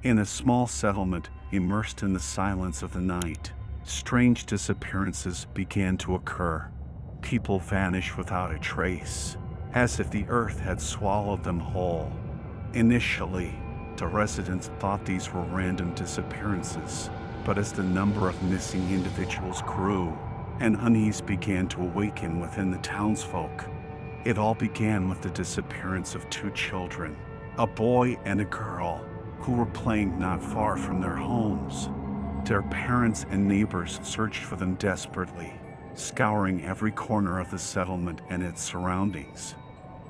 In a small settlement immersed in the silence of the night, strange disappearances began to occur. People vanished without a trace, as if the earth had swallowed them whole. Initially, the residents thought these were random disappearances, but as the number of missing individuals grew, an unease began to awaken within the townsfolk. It all began with the disappearance of two children, a boy and a girl, who were playing not far from their homes. Their parents and neighbors searched for them desperately, scouring every corner of the settlement and its surroundings.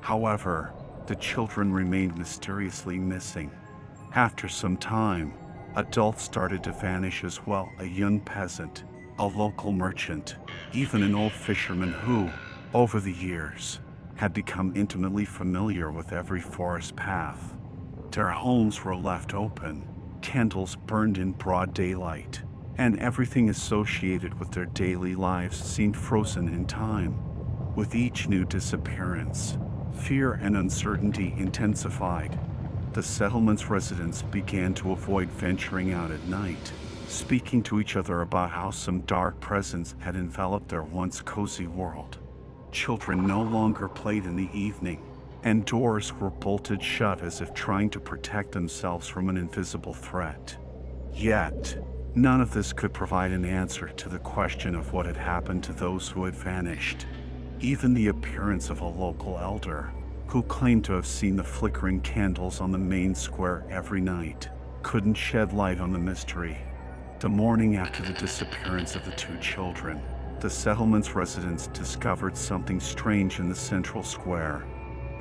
However, the children remained mysteriously missing. After some time, adults started to vanish as well: a young peasant, a local merchant, even an old fisherman who, over the years, had become intimately familiar with every forest path. Their homes were left open, candles burned in broad daylight, and everything associated with their daily lives seemed frozen in time. With each new disappearance, fear and uncertainty intensified. The settlement's residents began to avoid venturing out at night, speaking to each other about how some dark presence had enveloped their once cozy world. Children no longer played in the evening, and doors were bolted shut as if trying to protect themselves from an invisible threat. Yet, none of this could provide an answer to the question of what had happened to those who had vanished. Even the appearance of a local elder, who claimed to have seen the flickering candles on the main square every night, couldn't shed light on the mystery. The morning after the disappearance of the two children, the settlement's residents discovered something strange in the central square.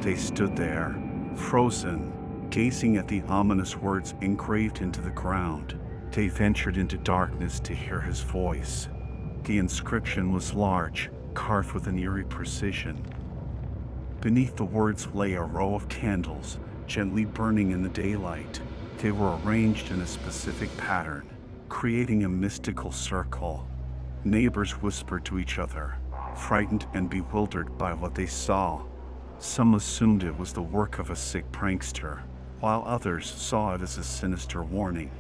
They stood there, frozen, gazing at the ominous words engraved into the ground. They ventured into darkness to hear his voice. The inscription was large, carved with an eerie precision. Beneath the words lay a row of candles, gently burning in the daylight. They were arranged in a specific pattern, creating a mystical circle. Neighbors whispered to each other, frightened and bewildered by what they saw. Some assumed it was the work of a sick prankster, while others saw it as a sinister warning.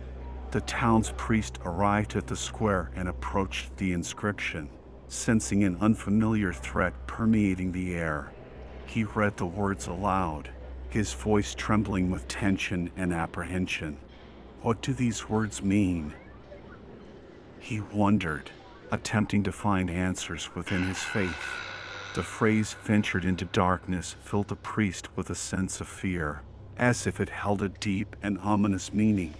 The town's priest arrived at the square and approached the inscription, sensing an unfamiliar threat permeating the air. He read the words aloud, his voice trembling with tension and apprehension. What do these words mean? He wondered, attempting to find answers within his faith. The phrase "ventured into darkness" filled the priest with a sense of fear, as if it held a deep and ominous meaning.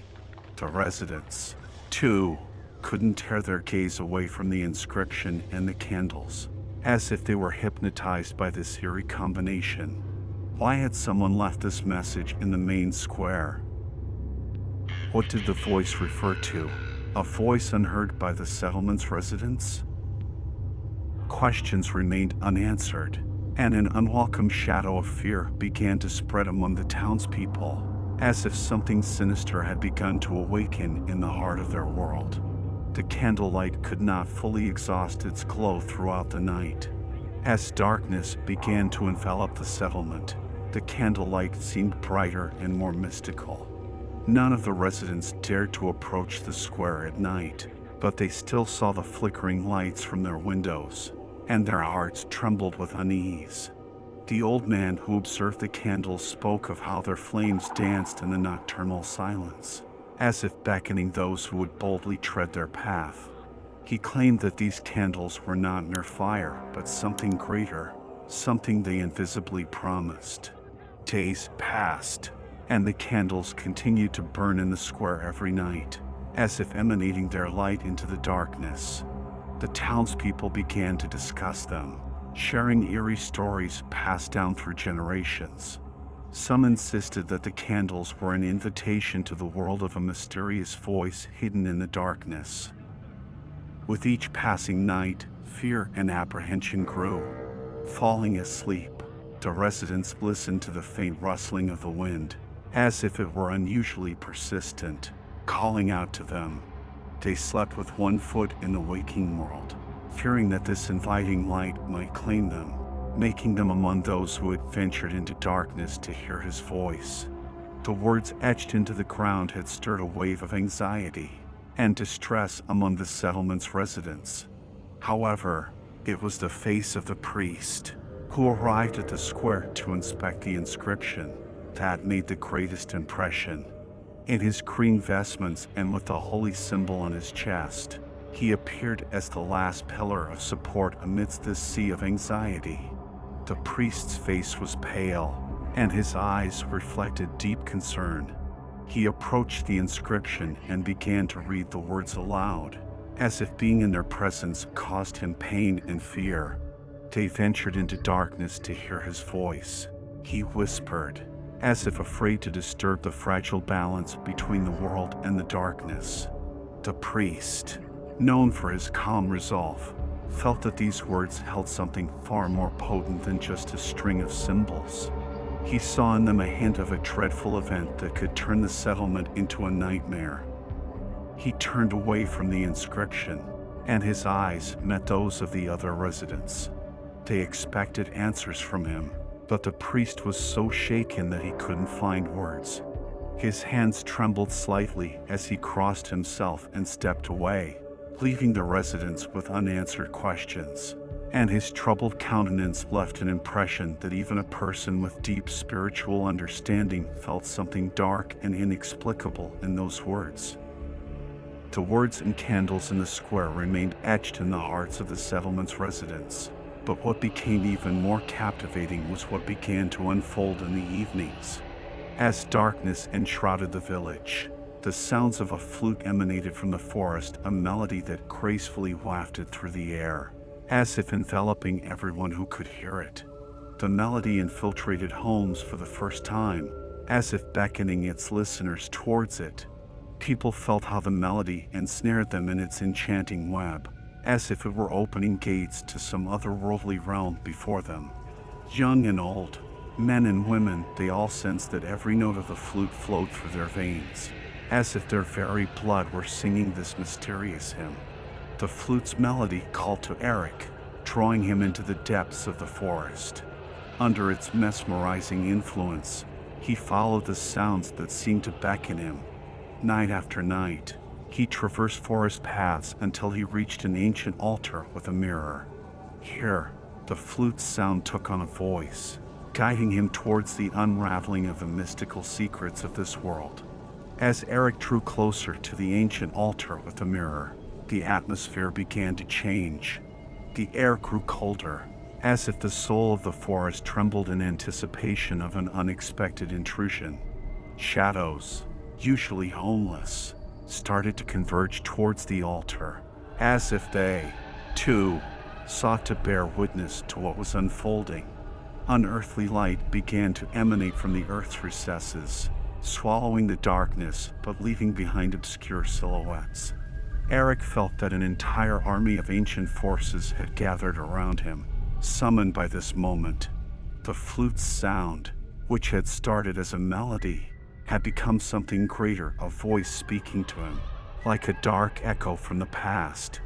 The residents, too, couldn't tear their gaze away from the inscription and the candles, as if they were hypnotized by this eerie combination. Why had someone left this message in the main square? What did the voice refer to? A voice unheard by the settlement's residents? Questions remained unanswered, and an unwelcome shadow of fear began to spread among the townspeople, as if something sinister had begun to awaken in the heart of their world. The candlelight could not fully exhaust its glow throughout the night. As darkness began to envelop the settlement, the candlelight seemed brighter and more mystical. None of the residents dared to approach the square at night, but they still saw the flickering lights from their windows, and their hearts trembled with unease. The old man who observed the candles spoke of how their flames danced in the nocturnal silence, as if beckoning those who would boldly tread their path. He claimed that these candles were not mere fire, but something greater, something they invisibly promised. Days passed, and the candles continued to burn in the square every night, as if emanating their light into the darkness. The townspeople began to discuss them, sharing eerie stories passed down through generations. Some insisted that the candles were an invitation to the world of a mysterious voice hidden in the darkness. With each passing night, fear and apprehension grew. Falling asleep, the residents listened to the faint rustling of the wind, as if it were unusually persistent, calling out to them. They slept with one foot in the waking world, fearing that this inviting light might claim them, making them among those who had ventured into darkness to hear his voice. The words etched into the ground had stirred a wave of anxiety and distress among the settlement's residents. However, it was the face of the priest, who arrived at the square to inspect the inscription, that made the greatest impression. In his green vestments and with the holy symbol on his chest, he appeared as the last pillar of support amidst this sea of anxiety. The priest's face was pale, and his eyes reflected deep concern. He approached the inscription and began to read the words aloud, as if being in their presence caused him pain and fear. They ventured into darkness to hear his voice. He whispered, as if afraid to disturb the fragile balance between the world and the darkness. The priest, known for his calm resolve, felt that these words held something far more potent than just a string of symbols. He saw in them a hint of a dreadful event that could turn the settlement into a nightmare. He turned away from the inscription, and his eyes met those of the other residents. They expected answers from him, but the priest was so shaken that he couldn't find words. His hands trembled slightly as he crossed himself and stepped away, leaving the residents with unanswered questions. And his troubled countenance left an impression that even a person with deep spiritual understanding felt something dark and inexplicable in those words. The words and candles in the square remained etched in the hearts of the settlement's residents, but what became even more captivating was what began to unfold in the evenings. As darkness enshrouded the village, the sounds of a flute emanated from the forest, a melody that gracefully wafted through the air, as if enveloping everyone who could hear it. The melody infiltrated homes for the first time, as if beckoning its listeners towards it. People felt how the melody ensnared them in its enchanting web, as if it were opening gates to some otherworldly realm before them. Young and old, men and women, they all sensed that every note of the flute flowed through their veins, as if their very blood were singing this mysterious hymn. The flute's melody called to Eric, drawing him into the depths of the forest. Under its mesmerizing influence, he followed the sounds that seemed to beckon him. Night after night, he traversed forest paths until he reached an ancient altar with a mirror. Here, the flute's sound took on a voice, guiding him towards the unraveling of the mystical secrets of this world. As Eric drew closer to the ancient altar with the mirror, the atmosphere began to change. The air grew colder, as if the soul of the forest trembled in anticipation of an unexpected intrusion. Shadows, usually homeless, started to converge towards the altar, as if they, too, sought to bear witness to what was unfolding. Unearthly light began to emanate from the earth's recesses, swallowing the darkness but leaving behind obscure silhouettes. Eric felt that an entire army of ancient forces had gathered around him, summoned by this moment. The flute's sound, which had started as a melody, had become something greater, a voice speaking to him, like a dark echo from the past.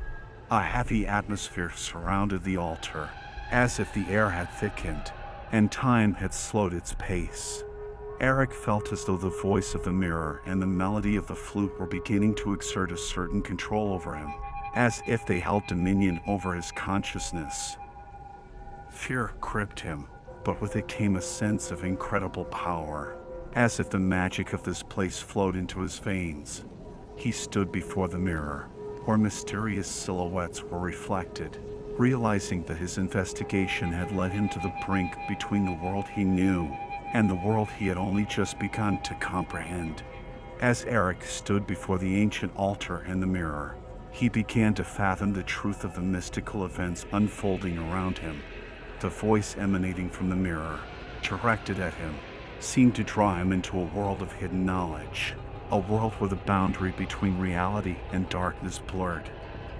A heavy atmosphere surrounded the altar, as if the air had thickened, and time had slowed its pace. Eric felt as though the voice of the mirror and the melody of the flute were beginning to exert a certain control over him, as if they held dominion over his consciousness. Fear gripped him, but with it came a sense of incredible power, as if the magic of this place flowed into his veins. He stood before the mirror, where mysterious silhouettes were reflected, realizing that his investigation had led him to the brink between the world he knew and the world he had only just begun to comprehend. As Eric stood before the ancient altar and the mirror, he began to fathom the truth of the mystical events unfolding around him. The voice emanating from the mirror, directed at him, seemed to draw him into a world of hidden knowledge, a world where the boundary between reality and darkness blurred.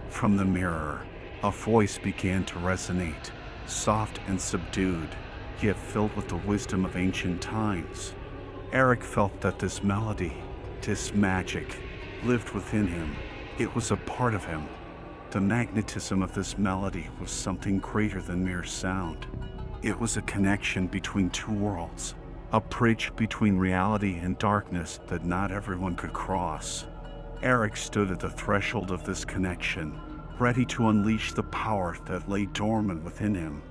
From the mirror, a voice began to resonate, soft and subdued, yet filled with the wisdom of ancient times. Eric felt that this melody, this magic, lived within him. It was a part of him. The magnetism of this melody was something greater than mere sound. It was a connection between two worlds, a bridge between reality and darkness that not everyone could cross. Eric stood at the threshold of this connection, ready to unleash the power that lay dormant within him.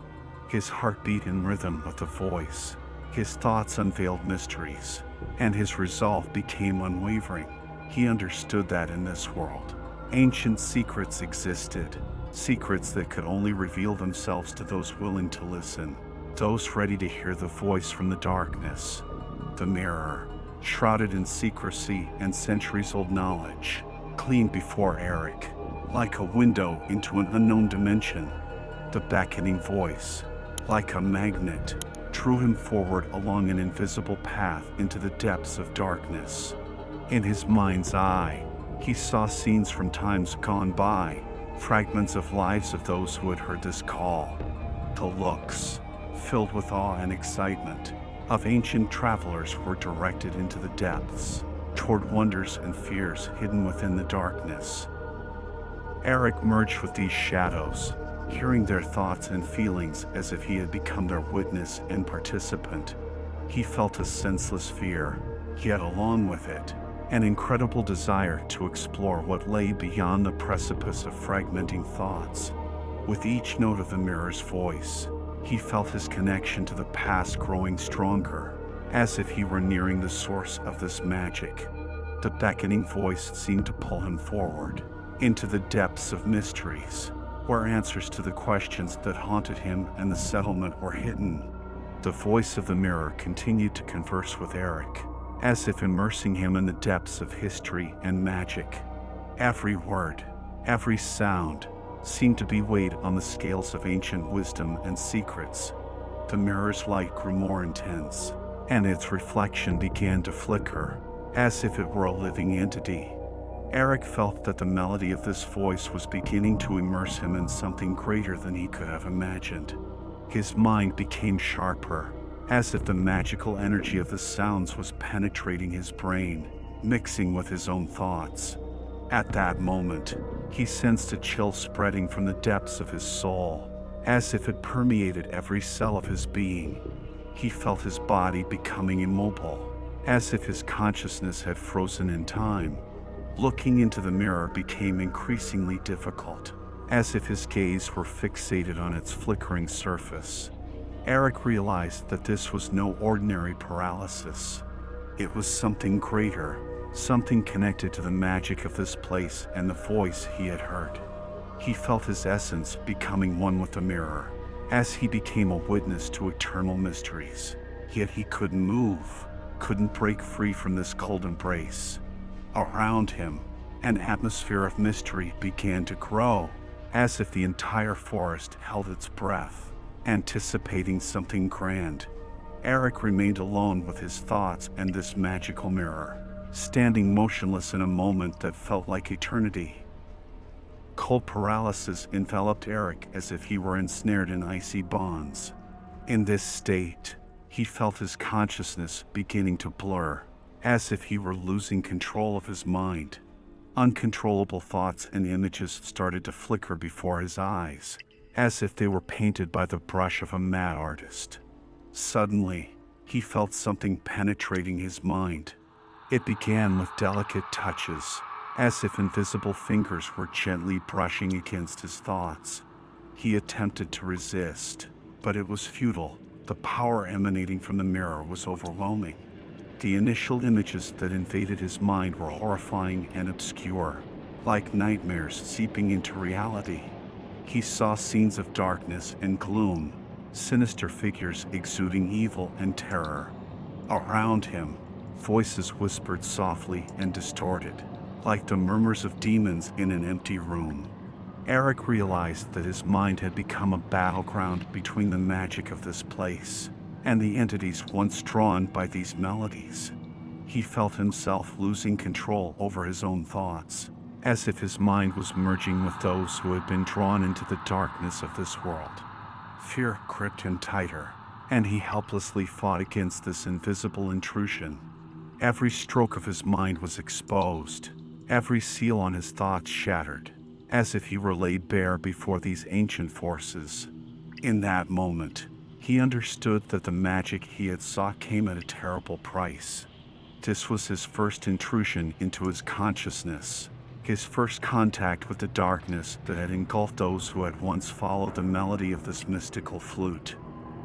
His heart beat in rhythm with the voice, his thoughts unveiled mysteries, and his resolve became unwavering. He understood that in this world, ancient secrets existed, secrets that could only reveal themselves to those willing to listen, those ready to hear the voice from the darkness. The mirror, shrouded in secrecy and centuries-old knowledge, gleamed before Eric, like a window into an unknown dimension. The beckoning voice, like a magnet, drew him forward along an invisible path into the depths of darkness. In his mind's eye, he saw scenes from times gone by, fragments of lives of those who had heard this call. The looks, filled with awe and excitement, of ancient travelers were directed into the depths, toward wonders and fears hidden within the darkness. Eric merged with these shadows, hearing their thoughts and feelings as if he had become their witness and participant. He felt a senseless fear, yet along with it, an incredible desire to explore what lay beyond the precipice of fragmenting thoughts. With each note of the mirror's voice, he felt his connection to the past growing stronger, as if he were nearing the source of this magic. The beckoning voice seemed to pull him forward, into the depths of mysteries, where answers to the questions that haunted him and the settlement were hidden. The voice of the mirror continued to converse with Eric, as if immersing him in the depths of history and magic. Every word, every sound, seemed to be weighed on the scales of ancient wisdom and secrets. The mirror's light grew more intense, and its reflection began to flicker, as if it were a living entity. Eric felt that the melody of this voice was beginning to immerse him in something greater than he could have imagined. His mind became sharper, as if the magical energy of the sounds was penetrating his brain, mixing with his own thoughts. At that moment, he sensed a chill spreading from the depths of his soul, as if it permeated every cell of his being. He felt his body becoming immobile, as if his consciousness had frozen in time. Looking into the mirror became increasingly difficult, as if his gaze were fixated on its flickering surface. Eric realized that this was no ordinary paralysis. It was something greater, something connected to the magic of this place and the voice he had heard. He felt his essence becoming one with the mirror, as he became a witness to eternal mysteries. Yet he couldn't move, couldn't break free from this cold embrace. Around him, an atmosphere of mystery began to grow, as if the entire forest held its breath, anticipating something grand. Eric remained alone with his thoughts and this magical mirror, standing motionless in a moment that felt like eternity. Cold paralysis enveloped Eric as if he were ensnared in icy bonds. In this state, he felt his consciousness beginning to blur, as if he were losing control of his mind. Uncontrollable thoughts and images started to flicker before his eyes, as if they were painted by the brush of a mad artist. Suddenly, he felt something penetrating his mind. It began with delicate touches, as if invisible fingers were gently brushing against his thoughts. He attempted to resist, but it was futile. The power emanating from the mirror was overwhelming. The initial images that invaded his mind were horrifying and obscure, like nightmares seeping into reality. He saw scenes of darkness and gloom, sinister figures exuding evil and terror. Around him, voices whispered softly and distorted, like the murmurs of demons in an empty room. Eric realized that his mind had become a battleground between the magic of this place and the entities once drawn by these melodies. He felt himself losing control over his own thoughts, as if his mind was merging with those who had been drawn into the darkness of this world. Fear gripped him tighter, and he helplessly fought against this invisible intrusion. Every stroke of his mind was exposed, every seal on his thoughts shattered, as if he were laid bare before these ancient forces. In that moment, He understood that the magic he had sought came at a terrible price. This was his first intrusion into his consciousness, his first contact with the darkness that had engulfed those who had once followed the melody of this mystical flute.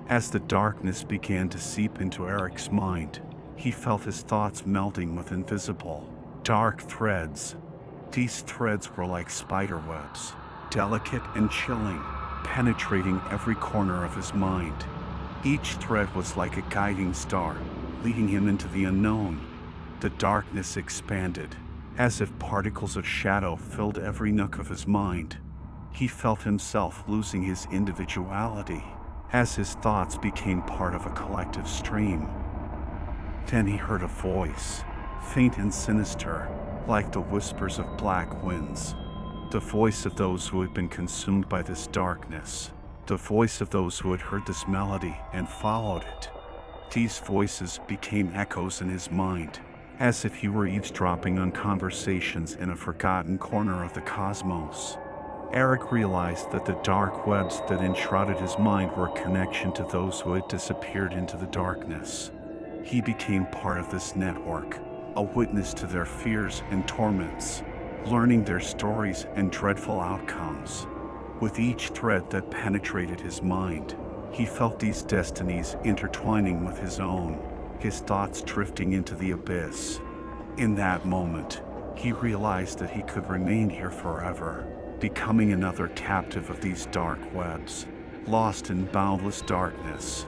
As the darkness began to seep into Eric's mind, he felt his thoughts melting with invisible, dark threads. These threads were like spider webs, delicate and chilling, penetrating every corner of his mind. Each thread was like a guiding star, leading him into the unknown. The darkness expanded, as if particles of shadow filled every nook of his mind. He felt himself losing his individuality, as his thoughts became part of a collective stream. Then he heard a voice, faint and sinister, like the whispers of black winds. The voice of those who had been consumed by this darkness. The voice of those who had heard this melody and followed it. These voices became echoes in his mind, as if he were eavesdropping on conversations in a forgotten corner of the cosmos. Eric realized that the dark webs that enshrouded his mind were a connection to those who had disappeared into the darkness. He became part of this network, a witness to their fears and torments, learning their stories and dreadful outcomes. With each thread that penetrated his mind, he felt these destinies intertwining with his own, his thoughts drifting into the abyss. In that moment, he realized that he could remain here forever, becoming another captive of these dark webs, lost in boundless darkness.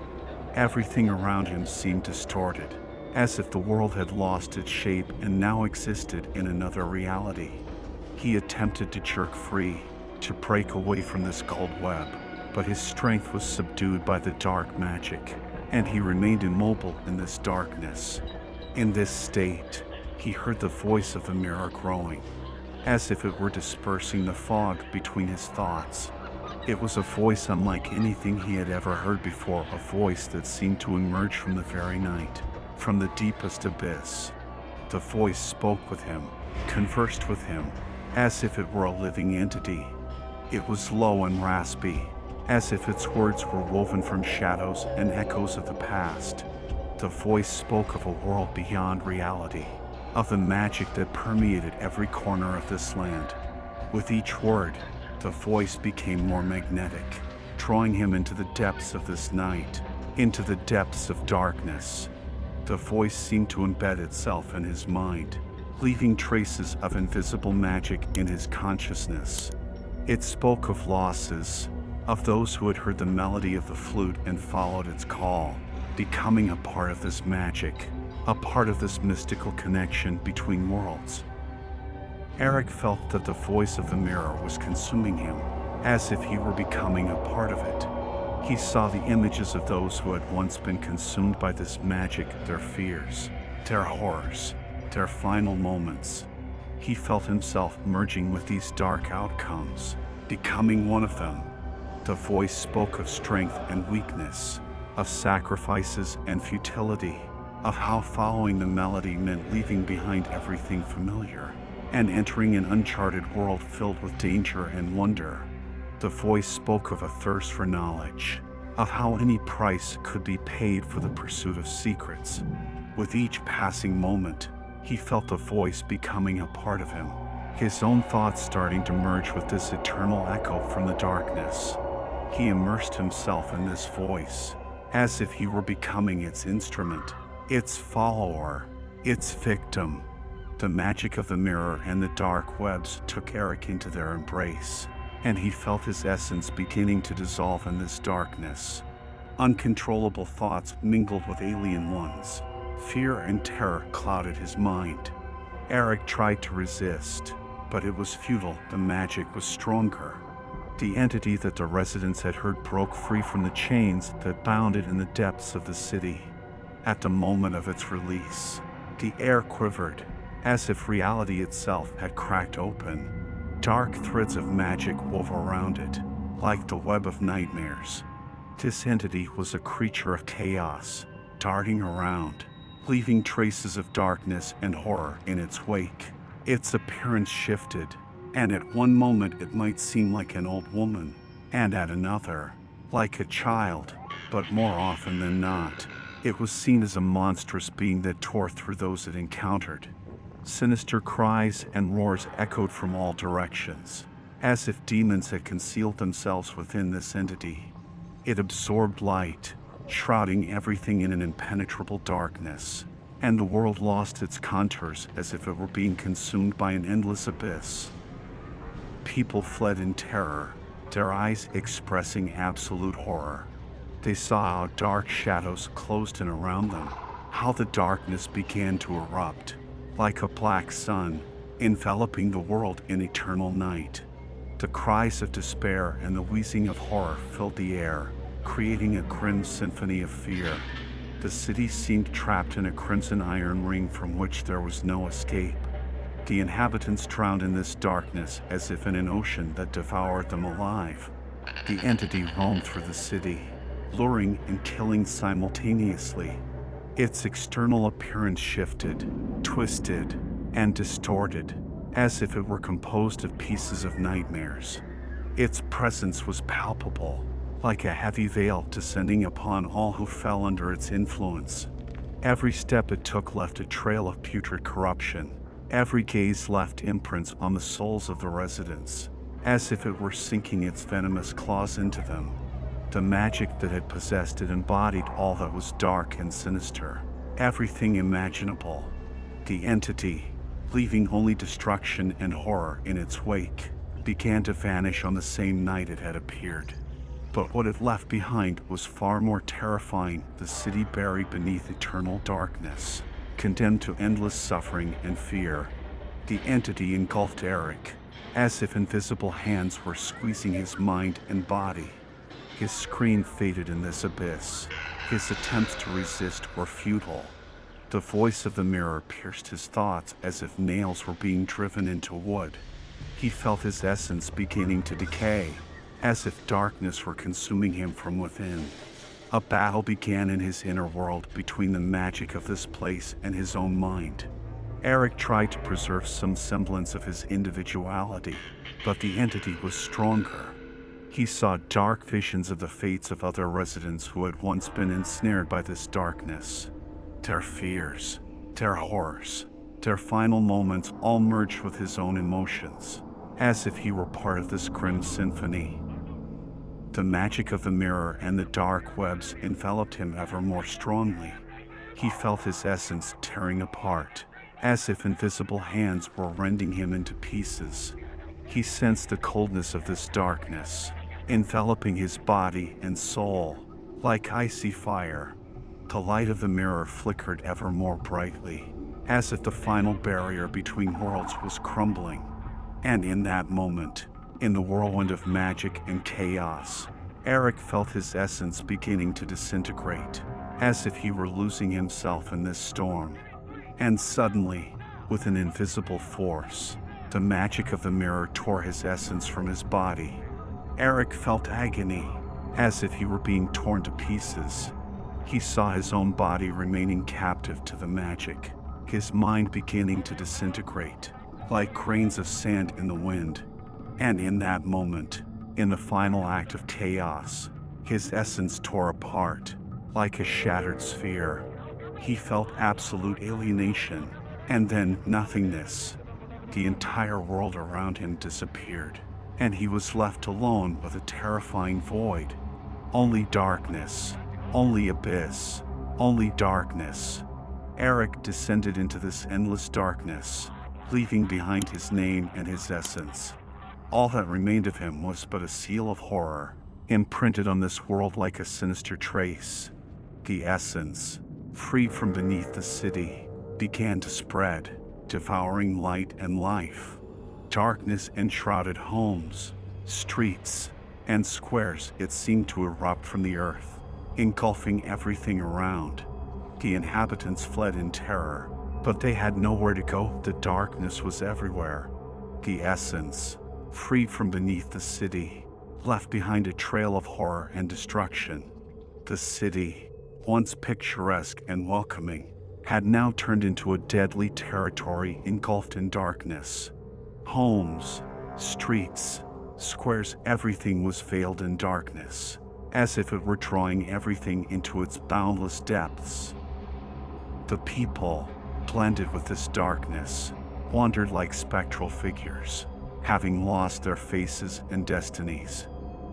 Everything around him seemed distorted, as if the world had lost its shape and now existed in another reality. He attempted to jerk free, to break away from this cold web, but his strength was subdued by the dark magic, and he remained immobile in this darkness. In this state, he heard the voice of the mirror growing, as if it were dispersing the fog between his thoughts. It was a voice unlike anything he had ever heard before, a voice that seemed to emerge from the very night, from the deepest abyss. The voice spoke with him, conversed with him, as if it were a living entity. It was low and raspy, as if its words were woven from shadows and echoes of the past. The voice spoke of a world beyond reality, of the magic that permeated every corner of this land. With each word, the voice became more magnetic, drawing him into the depths of this night, into the depths of darkness. The voice seemed to embed itself in his mind, leaving traces of invisible magic in his consciousness. It spoke of losses, of those who had heard the melody of the flute and followed its call, becoming a part of this magic, a part of this mystical connection between worlds. Eric felt that the voice of the mirror was consuming him, as if he were becoming a part of it. He saw the images of those who had once been consumed by this magic, their fears, their horrors, their final moments. He felt himself merging with these dark outcomes, becoming one of them. The voice spoke of strength and weakness, of sacrifices and futility, of how following the melody meant leaving behind everything familiar and entering an uncharted world filled with danger and wonder. The voice spoke of a thirst for knowledge, of how any price could be paid for the pursuit of secrets. With each passing moment, he felt the voice becoming a part of him, his own thoughts starting to merge with this eternal echo from the darkness. He immersed himself in this voice, as if he were becoming its instrument, its follower, its victim. The magic of the mirror and the dark webs took Eric into their embrace, and he felt his essence beginning to dissolve in this darkness. Uncontrollable thoughts mingled with alien ones. Fear and terror clouded his mind. Eric tried to resist, but it was futile. The magic was stronger. The entity that the residents had heard broke free from the chains that bound it in the depths of the city. At the moment of its release, the air quivered, as if reality itself had cracked open. Dark threads of magic wove around it, like the web of nightmares. This entity was a creature of chaos, darting around, leaving traces of darkness and horror in its wake. Its appearance shifted, and at one moment it might seem like an old woman, and at another, like a child. but more often than not, it was seen as a monstrous being that tore through those it encountered. Sinister cries and roars echoed from all directions, as if demons had concealed themselves within this entity. It absorbed light, shrouding everything in an impenetrable darkness, and the world lost its contours as if it were being consumed by an endless abyss. People fled in terror, their eyes expressing absolute horror. They saw how dark shadows closed in around them, how the darkness began to erupt, like a black sun, enveloping the world in eternal night. The cries of despair and the wheezing of horror filled the air, creating a grim symphony of fear. The city seemed trapped in a crimson iron ring from which there was no escape. The inhabitants drowned in this darkness as if in an ocean that devoured them alive. The entity roamed through the city, luring and killing simultaneously. Its external appearance shifted, twisted, and distorted, as if it were composed of pieces of nightmares. Its presence was palpable, like a heavy veil descending upon all who fell under its influence. Every step it took left a trail of putrid corruption. Every gaze left imprints on the souls of the residents, as if it were sinking its venomous claws into them. The magic that had possessed it embodied all that was dark and sinister, everything imaginable. The entity, leaving only destruction and horror in its wake, began to vanish on the same night it had appeared. But what it left behind was far more terrifying: the city buried beneath eternal darkness, condemned to endless suffering and fear. The entity engulfed Eric, as if invisible hands were squeezing his mind and body. His scream faded in this abyss. His attempts to resist were futile. The voice of the mirror pierced his thoughts as if nails were being driven into wood. He felt his essence beginning to decay, as if darkness were consuming him from within. A battle began in his inner world between the magic of this place and his own mind. Eric tried to preserve some semblance of his individuality, but the entity was stronger. He saw dark visions of the fates of other residents who had once been ensnared by this darkness. Their fears, their horrors, their final moments all merged with his own emotions, as if he were part of this grim symphony. The magic of the mirror and the dark webs enveloped him ever more strongly. He felt his essence tearing apart, as if invisible hands were rending him into pieces. He sensed the coldness of this darkness, enveloping his body and soul like icy fire. The light of the mirror flickered ever more brightly, as if the final barrier between worlds was crumbling. And in that moment, in the whirlwind of magic and chaos, Eric felt his essence beginning to disintegrate, as if he were losing himself in this storm. And suddenly, with an invisible force, the magic of the mirror tore his essence from his body. Eric felt agony, as if he were being torn to pieces. He saw his own body remaining captive to the magic, his mind beginning to disintegrate, like grains of sand in the wind. And in that moment, in the final act of chaos, his essence tore apart, like a shattered sphere. He felt absolute alienation, and then nothingness. The entire world around him disappeared, and he was left alone with a terrifying void. Only darkness, only abyss, only darkness. Eric descended into this endless darkness, leaving behind his name and his essence. All that remained of him was but a seal of horror, imprinted on this world like a sinister trace. The essence, freed from beneath the city, began to spread, devouring light and life. Darkness enshrouded homes, streets, and squares. It seemed to erupt from the earth, engulfing everything around. The inhabitants fled in terror, but they had nowhere to go. The darkness was everywhere. The essence, freed from beneath the city, left behind a trail of horror and destruction. The city, once picturesque and welcoming, had now turned into a deadly territory engulfed in darkness. Homes, streets, squares, everything was veiled in darkness. as if it were drawing everything into its boundless depths. The people, blended with this darkness, wandered like spectral figures, having lost their faces and destinies.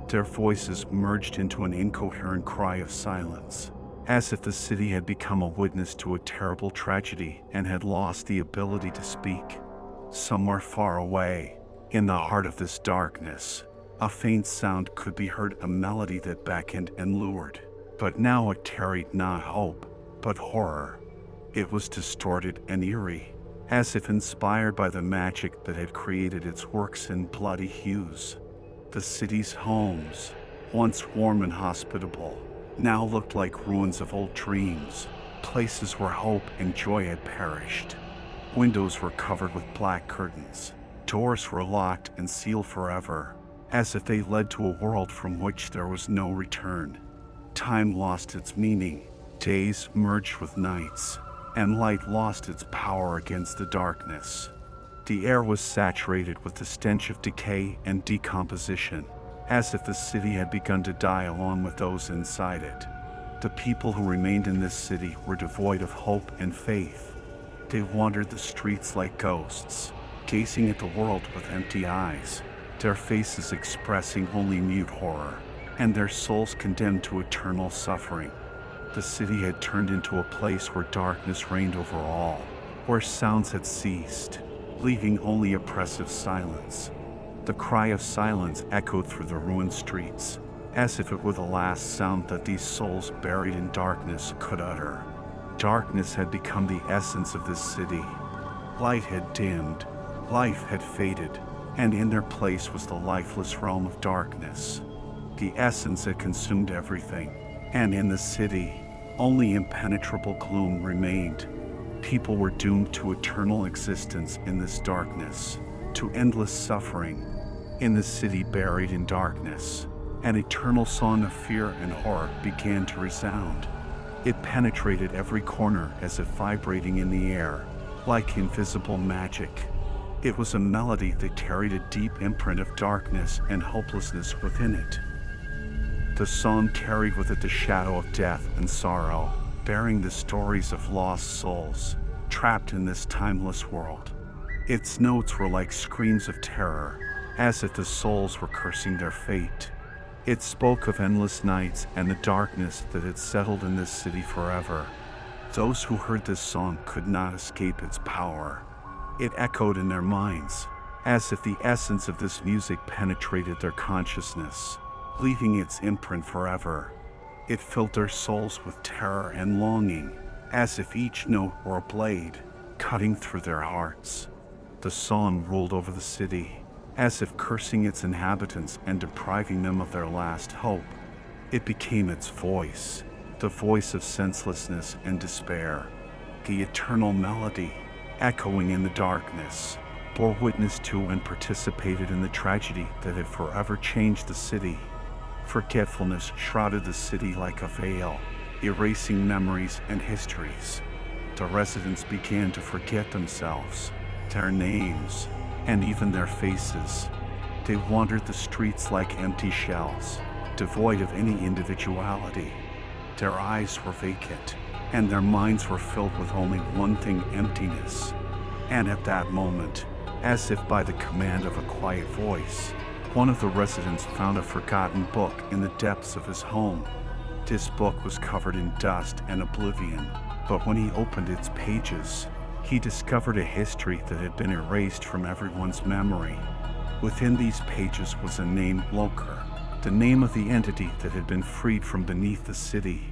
Their voices merged into an incoherent cry of silence, as if the city had become a witness to a terrible tragedy and had lost the ability to speak. Somewhere far away, in the heart of this darkness, a faint sound could be heard, a melody that beckoned and lured. But now it carried not hope, but horror. It was distorted and eerie, as if inspired by the magic that had created its works in bloody hues. The city's homes, once warm and hospitable, now looked like ruins of old dreams, places where hope and joy had perished. Windows were covered with black curtains, doors were locked and sealed forever, as if they led to a world from which there was no return. Time lost its meaning, days merged with nights, and light lost its power against the darkness. The air was saturated with the stench of decay and decomposition, as if the city had begun to die along with those inside it. The people who remained in this city were devoid of hope and faith. They wandered the streets like ghosts, gazing at the world with empty eyes, their faces expressing only mute horror, and their souls condemned to eternal suffering. The city had turned into a place where darkness reigned over all, where sounds had ceased, leaving only oppressive silence. The cry of silence echoed through the ruined streets, as if it were the last sound that these souls buried in darkness could utter. Darkness had become the essence of this city. Light had dimmed, life had faded, and in their place was the lifeless realm of darkness. The essence had consumed everything, and in the city, only impenetrable gloom remained. People were doomed to eternal existence in this darkness, to endless suffering. In the city buried in darkness, an eternal song of fear and horror began to resound. It penetrated every corner as if vibrating in the air, like invisible magic. It was a melody that carried a deep imprint of darkness and hopelessness within it. The song carried with it the shadow of death and sorrow, bearing the stories of lost souls, trapped in this timeless world. Its notes were like screams of terror, as if the souls were cursing their fate. It spoke of endless nights and the darkness that had settled in this city forever. Those who heard this song could not escape its power. It echoed in their minds, as if the essence of this music penetrated their consciousness, leaving its imprint forever. It filled their souls with terror and longing, as if each note were a blade, cutting through their hearts. The song ruled over the city, as if cursing its inhabitants and depriving them of their last hope. It became its voice, the voice of senselessness and despair. The eternal melody, echoing in the darkness, bore witness to and participated in the tragedy that had forever changed the city. Forgetfulness shrouded the city like a veil, erasing memories and histories. The residents began to forget themselves, their names, and even their faces. They wandered the streets like empty shells, devoid of any individuality. Their eyes were vacant, and their minds were filled with only one thing: emptiness. And at that moment, as if by the command of a quiet voice, one of the residents found a forgotten book in the depths of his home. This book was covered in dust and oblivion, but when he opened its pages, he discovered a history that had been erased from everyone's memory. Within these pages was a name: Loker, the name of the entity that had been freed from beneath the city,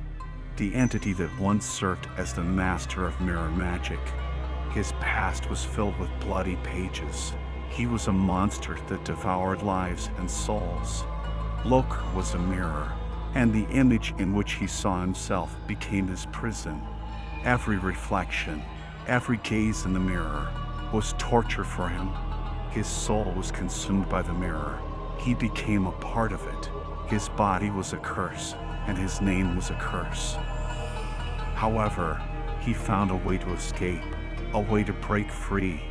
the entity that once served as the master of mirror magic. His past was filled with bloody pages. He was a monster that devoured lives and souls. Loker was a mirror, and the image in which he saw himself became his prison. Every reflection, every gaze in the mirror was torture for him. His soul was consumed by the mirror. He became a part of it. His body was a curse, and his name was a curse. However, he found a way to escape, a way to break free.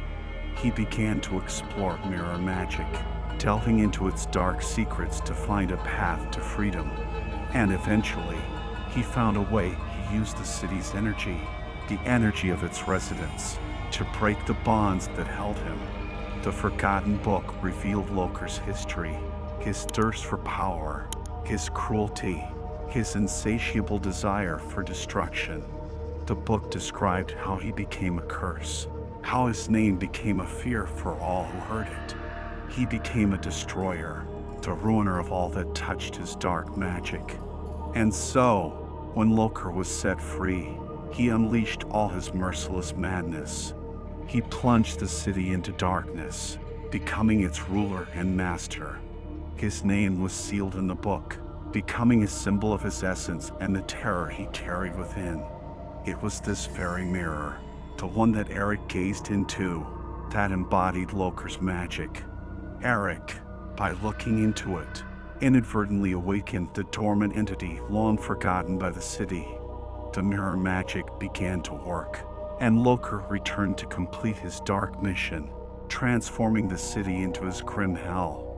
He began to explore mirror magic, delving into its dark secrets to find a path to freedom. And eventually, he found a way. He used the city's energy, the energy of its residents, to break the bonds that held him. The Forgotten Book revealed Loker's history, his thirst for power, his cruelty, his insatiable desire for destruction. The book described how he became a curse, how his name became a fear for all who heard it. He became a destroyer, the ruiner of all that touched his dark magic. And so, when Loker was set free, he unleashed all his merciless madness. He plunged the city into darkness, becoming its ruler and master. His name was sealed in the book, becoming a symbol of his essence and the terror he carried within. It was this very mirror, the one that Eric gazed into, that embodied Loker's magic. Eric, by looking into it, inadvertently awakened the dormant entity long forgotten by the city. The mirror magic began to work, and Loker returned to complete his dark mission, transforming the city into his grim hell.